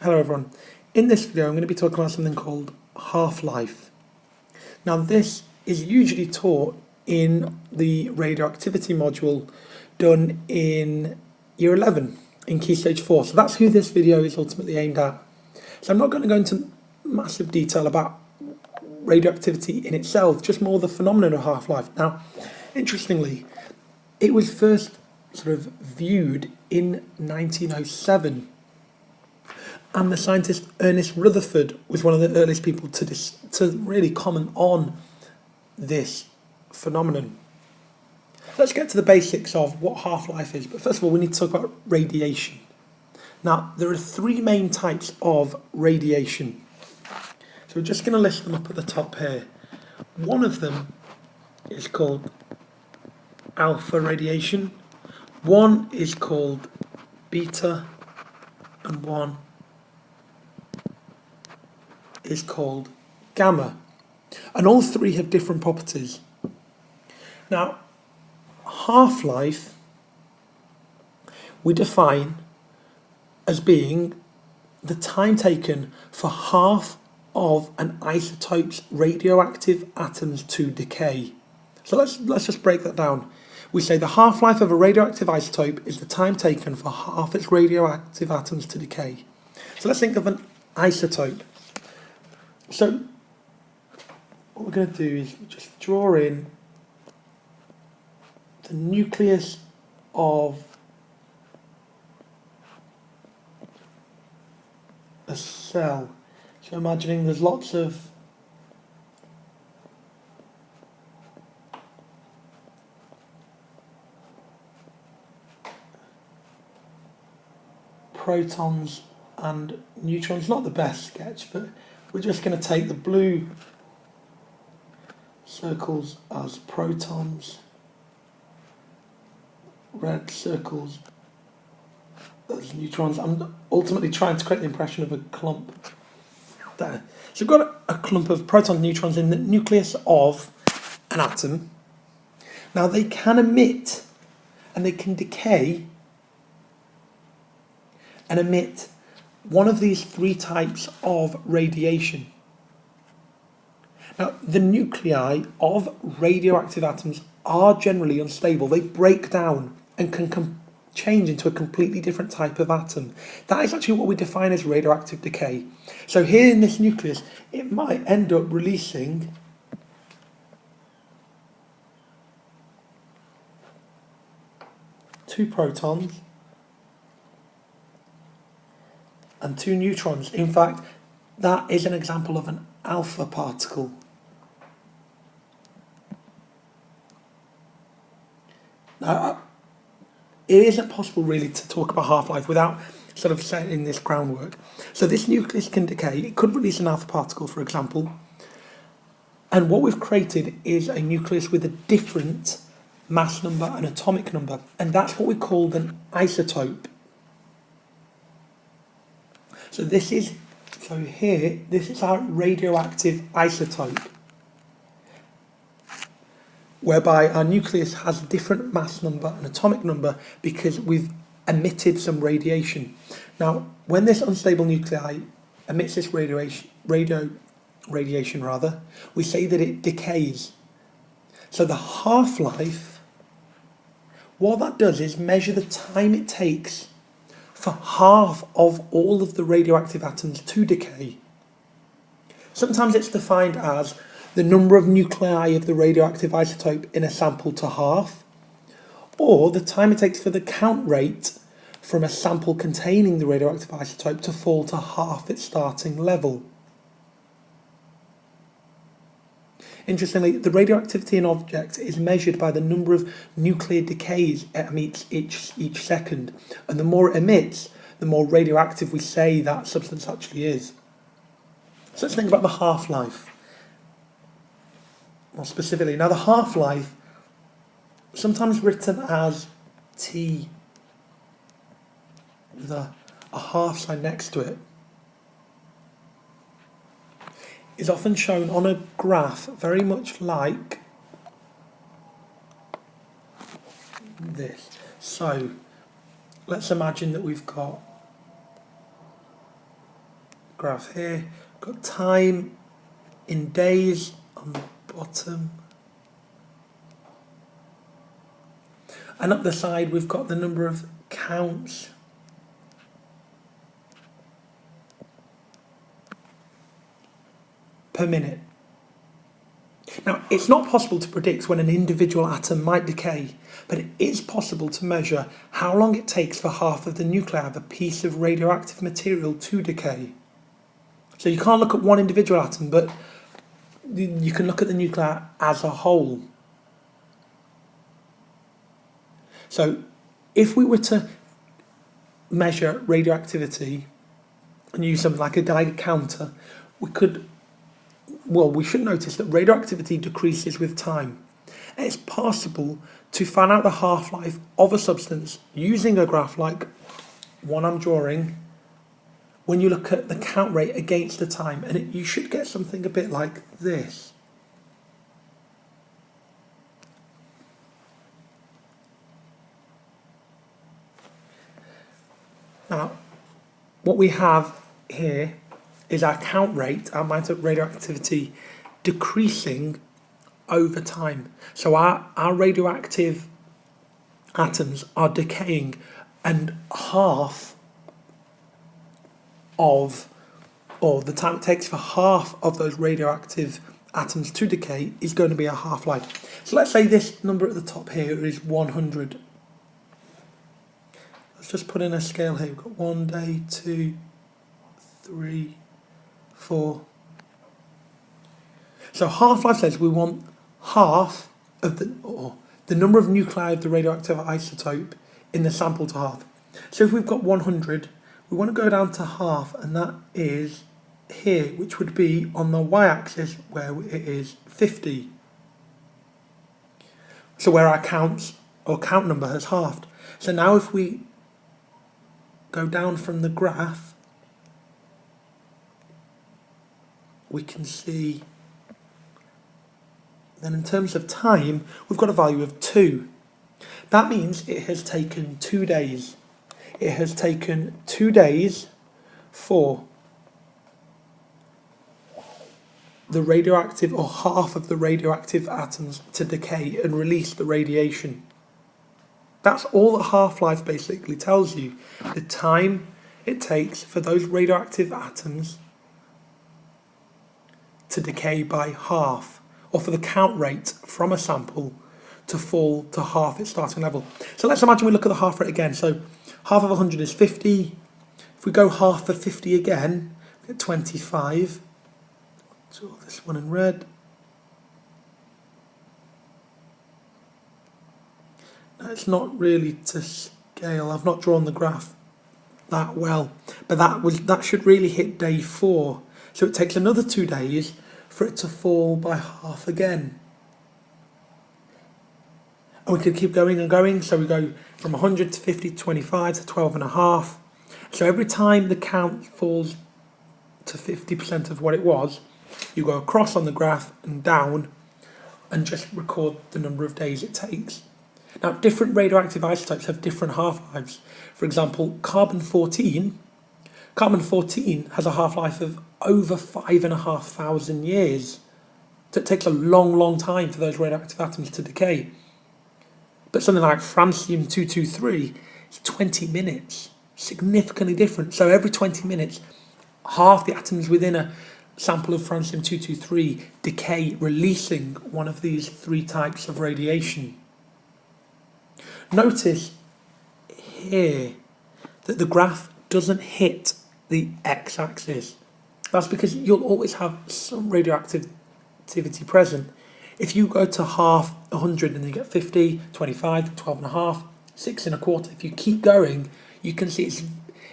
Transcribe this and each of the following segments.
Hello everyone. In this video I'm going to be talking about something called half-life. Now this is usually taught in the radioactivity module done in year 11 in Key Stage 4. So that's who this video is ultimately aimed at. So I'm not going to go into massive detail about radioactivity in itself, just more the phenomenon of half-life. Now, interestingly, it was first sort of viewed in 1907. And the scientist Ernest Rutherford was one of the earliest people to really comment on this phenomenon. Let's get to the basics of what half-life is. But first of all, we need to talk about radiation. Now, there are three main types of radiation. So we're just going to list them up at the top here. One of them is called alpha radiation. One is called beta, and one is called gamma, and all three have different properties. Now, half-life we define as being the time taken for half of an isotope's radioactive atoms to decay. So let's just break that down. We say the half-life of a radioactive isotope is the time taken for half its radioactive atoms to decay. So let's think of an isotope. So what we're going to do is just draw in the nucleus of a cell. So imagining there's lots of protons and neutrons. Not the best sketch, but we're just going to take the blue circles as protons, red circles as neutrons. I'm ultimately trying to create the impression of a clump there. So we've got a clump of protons and neutrons in the nucleus of an atom. Now they can emit and they can decay and emit one of these three types of radiation. Now, the nuclei of radioactive atoms are generally unstable. They break down and can change into a completely different type of atom. That is actually what we define as radioactive decay. So here in this nucleus, it might end up releasing two protons and two neutrons. In fact, that is an example of an alpha particle. Now, it isn't possible really to talk about half-life without sort of setting this groundwork. So this nucleus can decay. It could release an alpha particle, for example. And what we've created is a nucleus with a different mass number and atomic number. And that's what we call an isotope. So this is our radioactive isotope, whereby our nucleus has a different mass number and atomic number because we've emitted some radiation. Now, when this unstable nuclei emits this radiation, we say that it decays. So the half-life, what that does is measure the time it takes for half of all of the radioactive atoms to decay. Sometimes it's defined as the number of nuclei of the radioactive isotope in a sample to half, or the time it takes for the count rate from a sample containing the radioactive isotope to fall to half its starting level. Interestingly, the radioactivity in an object is measured by the number of nuclear decays it emits each second, and the more it emits, the more radioactive we say that substance actually is. So let's think about the half-life. More specifically, now the half-life, sometimes written as T, with a half sign next to it, is often shown on a graph very much like this. So let's imagine that we've got graph here. Got time in days on the bottom. And up the side we've got the number of counts per minute. Now, it's not possible to predict when an individual atom might decay, but it is possible to measure how long it takes for half of the nuclei of a piece of radioactive material to decay. So you can't look at one individual atom, but you can look at the nuclei as a whole. So if we were to measure radioactivity and use something like a Geiger counter, we should notice that radioactivity decreases with time. And it's possible to find out the half-life of a substance using a graph like one I'm drawing when you look at the count rate against the time, and you should get something a bit like this. Now, what we have here is our count rate, our amount of radioactivity decreasing over time. So our radioactive atoms are decaying, and half of, or the time it takes for half of those radioactive atoms to decay is going to be a half-life. So let's say this number at the top here is 100. Let's just put in a scale here. We've got 1 day, 2, 3, 4. So half-life says we want half of the number of nuclei of the radioactive isotope in the sample to half. So if we've got 100, we want to go down to half, and that is here, which would be on the y-axis where it is 50. So where our count number has halved. So now if we go down from the graph, we can see then in terms of time, we've got a value of 2. That means it has taken 2 days. It has taken 2 days for the radioactive, or half of the radioactive atoms, to decay and release the radiation. That's all that half-life basically tells you. The time it takes for those radioactive atoms to decay by half, or for the count rate from a sample to fall to half its starting level. So let's imagine we look at the half rate again. So half of 100 is 50. If we go half of 50 again, we get 25. So this one in red. Now it's not really to scale. I've not drawn the graph that well, but that should really hit day 4. So it takes another 2 days for it to fall by half again. And we could keep going and going, so we go from 100 to 50 to 25 to 12.5. So every time the count falls to 50% of what it was, you go across on the graph and down and just record the number of days it takes. Now, different radioactive isotopes have different half-lives. For example, carbon-14 has a half-life of over 5,500 years. So it takes a long, long time for those radioactive atoms to decay. But something like francium-223 is 20 minutes, significantly different. So every 20 minutes, half the atoms within a sample of francium-223 decay, releasing one of these 3 types of radiation. Notice here that the graph doesn't hit the x-axis. That's because you'll always have some radioactivity present. If you go to half 100 and you get 50, 25, 12.5, 6.25, if you keep going, you can see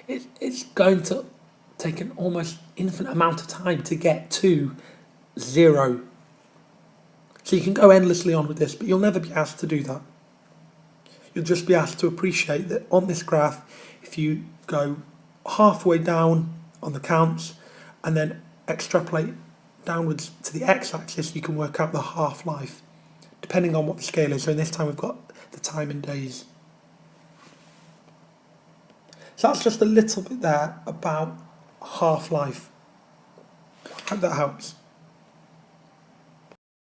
it's going to take an almost infinite amount of time to get to 0. So you can go endlessly on with this, but you'll never be asked to do that. You'll just be asked to appreciate that on this graph, if you go halfway down on the counts and then extrapolate downwards to the x-axis, you can work out the half-life, depending on what the scale is. So in this time we've got the time in days. So that's just a little bit there about half-life. Hope that helps.